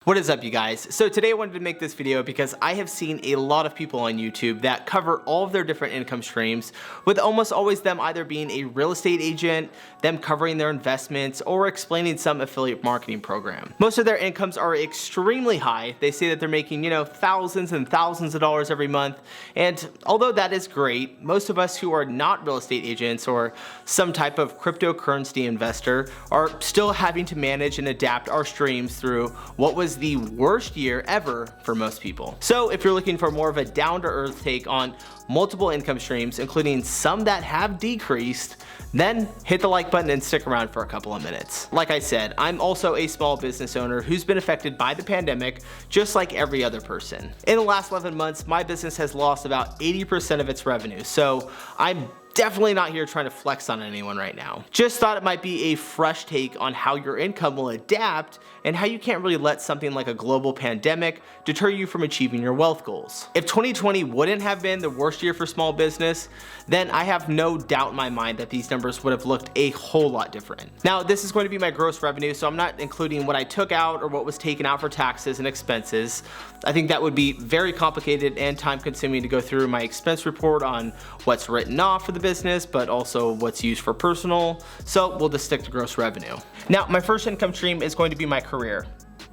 What is up, you guys? So today I wanted to make this video because I have seen a lot of people on YouTube that cover all of their different income streams, with almost always them either being a real estate agent, them covering their investments, or explaining some affiliate marketing program. Most of their incomes are extremely high. They say that they're making, thousands and thousands of dollars every month. And although that is great, most of us who are not real estate agents or some type of cryptocurrency investor are still having to manage and adapt our streams through what was the worst year ever for most people. So if you're looking for more of a down-to-earth take on multiple income streams, including some that have decreased, then hit the like button and stick around for a couple of minutes. Like I said, I'm also a small business owner who's been affected by the pandemic just like every other person. In the last 11 months, my business has lost about 80% of its revenue, so I'm definitely not here trying to flex on anyone right now. Just thought it might be a fresh take on how your income will adapt and how you can't really let something like a global pandemic deter you from achieving your wealth goals. If 2020 wouldn't have been the worst year for small business, then I have no doubt in my mind that these numbers would have looked a whole lot different. Now, this is going to be my gross revenue, so I'm not including what I took out or what was taken out for taxes and expenses. I think that would be very complicated and time consuming to go through my expense report on what's written off for the business, but also what's used for personal. So we'll just stick to gross revenue. Now, my first income stream is going to be my career.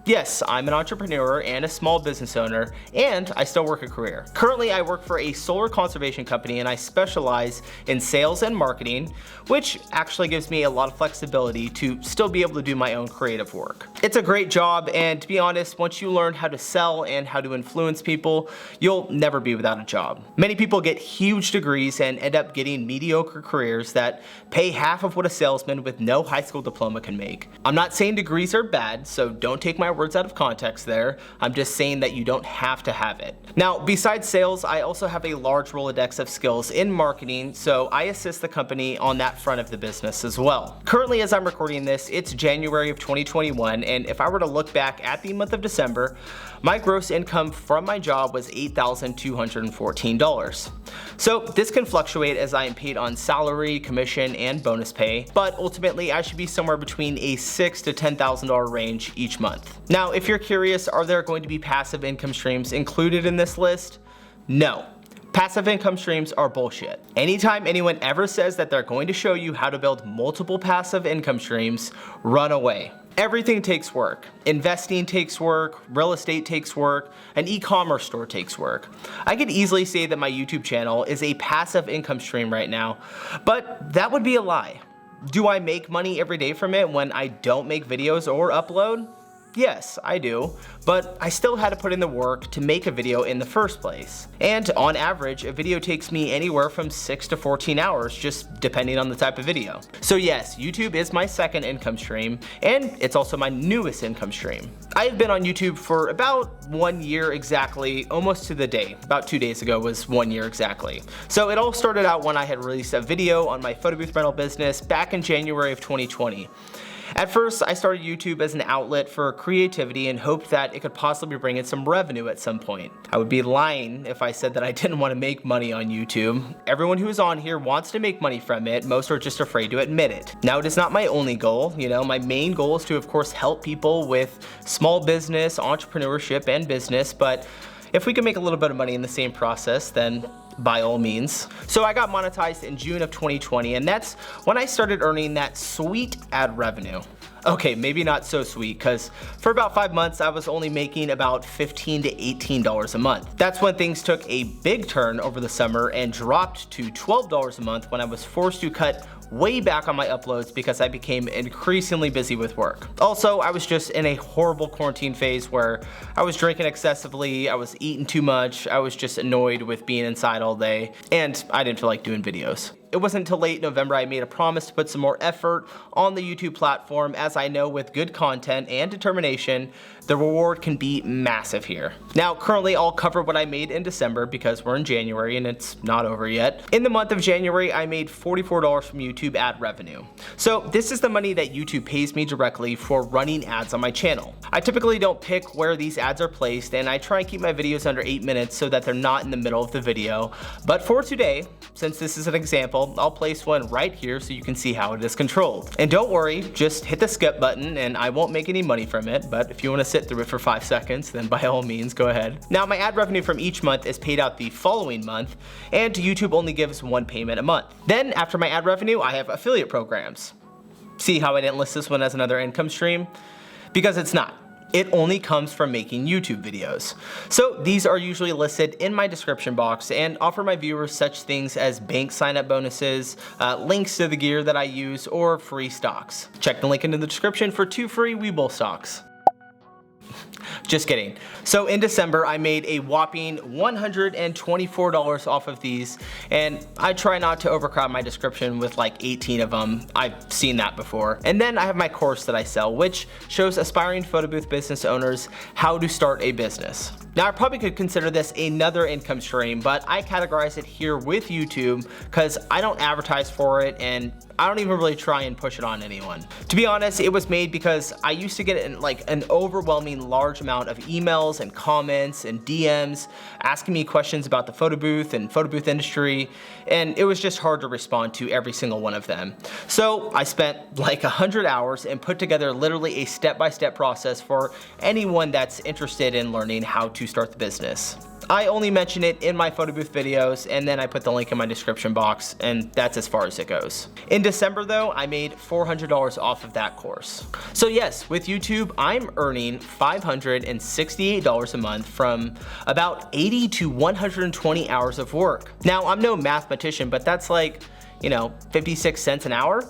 Yes, I'm an entrepreneur and a small business owner, and I still work a career. Currently, I work for a solar conservation company, and I specialize in sales and marketing, which actually gives me a lot of flexibility to still be able to do my own creative work. It's a great job, and to be honest, once you learn how to sell and how to influence people, you'll never be without a job. Many people get huge degrees and end up getting mediocre careers that pay half of what a salesman with no high school diploma can make. I'm not saying degrees are bad, so don't take my words out of context there. I'm just saying that you don't have to have it. Now, besides sales, I also have a large Rolodex of skills in marketing, so I assist the company on that front of the business as well. Currently, as I'm recording this, it's January of 2021, and if I were to look back at the month of December, my gross income from my job was $8,214. So this can fluctuate as I am paid on salary, commission, and bonus pay, but ultimately I should be somewhere between a $6,000 to $10,000 range each month. Now, if you're curious, are there going to be passive income streams included in this list? No. Passive income streams are bullshit. Anytime anyone ever says that they're going to show you how to build multiple passive income streams, run away. Everything takes work. Investing takes work, real estate takes work, an e-commerce store takes work. I could easily say that my YouTube channel is a passive income stream right now, but that would be a lie. Do I make money every day from it when I don't make videos or upload? Yes, I do, but I still had to put in the work to make a video in the first place. And on average, a video takes me anywhere from 6 to 14 hours, just depending on the type of video. So yes, YouTube is my second income stream, and it's also my newest income stream. I have been on YouTube for about 1 year exactly, almost to the day. About 2 days ago was 1 year exactly. So it all started out when I had released a video on my photo booth rental business back in January of 2020. At first, I started YouTube as an outlet for creativity and hoped that it could possibly bring in some revenue at some point. I would be lying if I said that I didn't want to make money on YouTube. Everyone who is on here wants to make money from it, most are just afraid to admit it. Now, it is not my only goal. My main goal is to, of course, help people with small business, entrepreneurship, and business, but if we can make a little bit of money in the same process, then by all means. So I got monetized in June of 2020, and that's when I started earning that sweet ad revenue. Okay, maybe not so sweet, because for about 5 months, I was only making about $15 to $18 a month. That's when things took a big turn over the summer and dropped to $12 a month when I was forced to cut way back on my uploads because I became increasingly busy with work. Also, I was just in a horrible quarantine phase where I was drinking excessively, I was eating too much, I was just annoyed with being inside all day, and I didn't feel like doing videos. It wasn't until late November I made a promise to put some more effort on the YouTube platform, as I know with good content and determination, the reward can be massive here. Now, currently I'll cover what I made in December because we're in January and it's not over yet. In the month of January, I made $44 from YouTube YouTube ad revenue. So this is the money that YouTube pays me directly for running ads on my channel. I typically don't pick where these ads are placed, and I try and keep my videos under 8 minutes so that they're not in the middle of the video. But for today, since this is an example, I'll place one right here so you can see how it is controlled. And don't worry, just hit the skip button and I won't make any money from it, but if you want to sit through it for 5 seconds, then by all means, go ahead. Now my ad revenue from each month is paid out the following month, and YouTube only gives one payment a month. Then after my ad revenue, I have affiliate programs. See how I didn't list this one as another income stream? Because it's not. It only comes from making YouTube videos. So these are usually listed in my description box and offer my viewers such things as bank sign-up bonuses, links to the gear that I use, or free stocks. Check the link in the description for 2 free Webull stocks. Just kidding. So in December, I made a whopping $124 off of these, and I try not to overcrowd my description with like 18 of them. I've seen that before. And then I have my course that I sell, which shows aspiring photo booth business owners how to start a business. Now I probably could consider this another income stream, but I categorize it here with YouTube because I don't advertise for it and I don't even really try and push it on anyone. To be honest, it was made because I used to get an overwhelming large amount of emails and comments and DMs asking me questions about the photo booth and photo booth industry, and it was just hard to respond to every single one of them. So I spent like 100 hours and put together literally a step-by-step process for anyone that's interested in learning how to start the business. I only mention it in my photo booth videos, and then I put the link in my description box, and that's as far as it goes. In December though, I made $400 off of that course. So yes, with YouTube, I'm earning $568 a month from about 80 to 120 hours of work. Now, I'm no mathematician, but that's like, 56 cents an hour.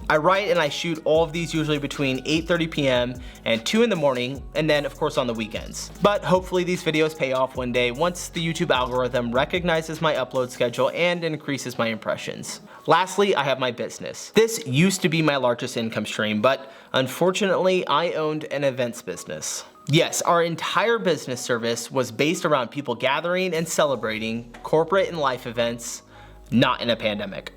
I write and I shoot all of these usually between 8:30 p.m. and 2 in the morning, and then of course on the weekends. But hopefully these videos pay off one day once the YouTube algorithm recognizes my upload schedule and increases my impressions. Lastly, I have my business. This used to be my largest income stream, but unfortunately I owned an events business. Yes, our entire business service was based around people gathering and celebrating corporate and life events, not in a pandemic.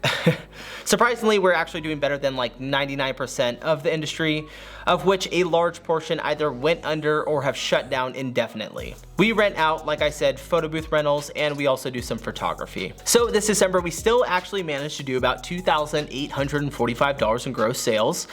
Surprisingly, we're actually doing better than like 99% of the industry, of which a large portion either went under or have shut down indefinitely. We rent out, like I said, photo booth rentals, and we also do some photography. So this December, we still actually managed to do about $2,845 in gross sales.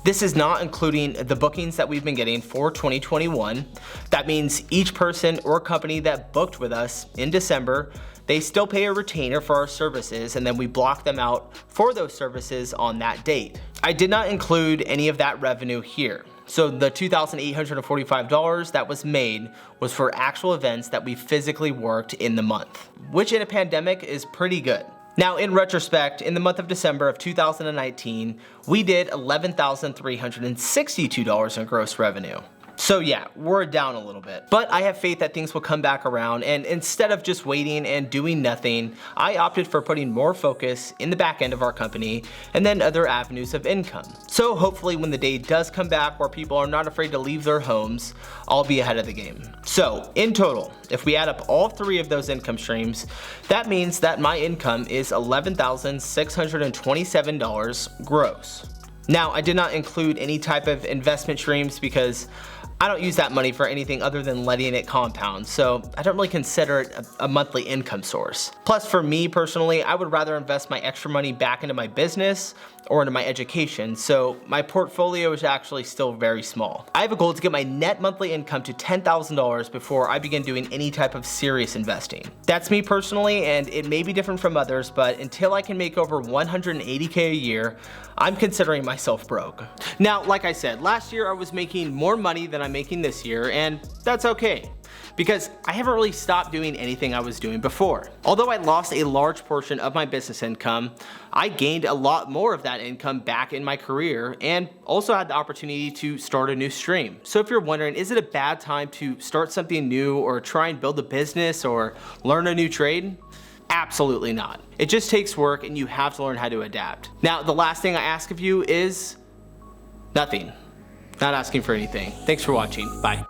This is not including the bookings that we've been getting for 2021. That means each person or company that booked with us in December, they still pay a retainer for our services, and then we block them out for those services on that date. I did not include any of that revenue here. So the $2,845 that was made was for actual events that we physically worked in the month, which in a pandemic is pretty good. Now, in retrospect, in the month of December of 2019, we did $11,362 in gross revenue. So yeah, we're down a little bit. But I have faith that things will come back around, and instead of just waiting and doing nothing, I opted for putting more focus in the back end of our company and then other avenues of income. So hopefully when the day does come back where people are not afraid to leave their homes, I'll be ahead of the game. So in total, if we add up all 3 of those income streams, that means that my income is $11,627 gross. Now, I did not include any type of investment streams because I don't use that money for anything other than letting it compound, so I don't really consider it a monthly income source. Plus, for me personally, I would rather invest my extra money back into my business or into my education, so my portfolio is actually still very small. I have a goal to get my net monthly income to $10,000 before I begin doing any type of serious investing. That's me personally, and it may be different from others, but until I can make over $180K a year, I'm considering myself broke. Now, like I said, last year I was making more money than I'm making this year, and that's okay, because I haven't really stopped doing anything I was doing before. Although I lost a large portion of my business income, I gained a lot more of that income back in my career and also had the opportunity to start a new stream. So if you're wondering, is it a bad time to start something new or try and build a business or learn a new trade? Absolutely not. It just takes work and you have to learn how to adapt. Now, the last thing I ask of you is nothing. Not asking for anything. Thanks for watching. Bye.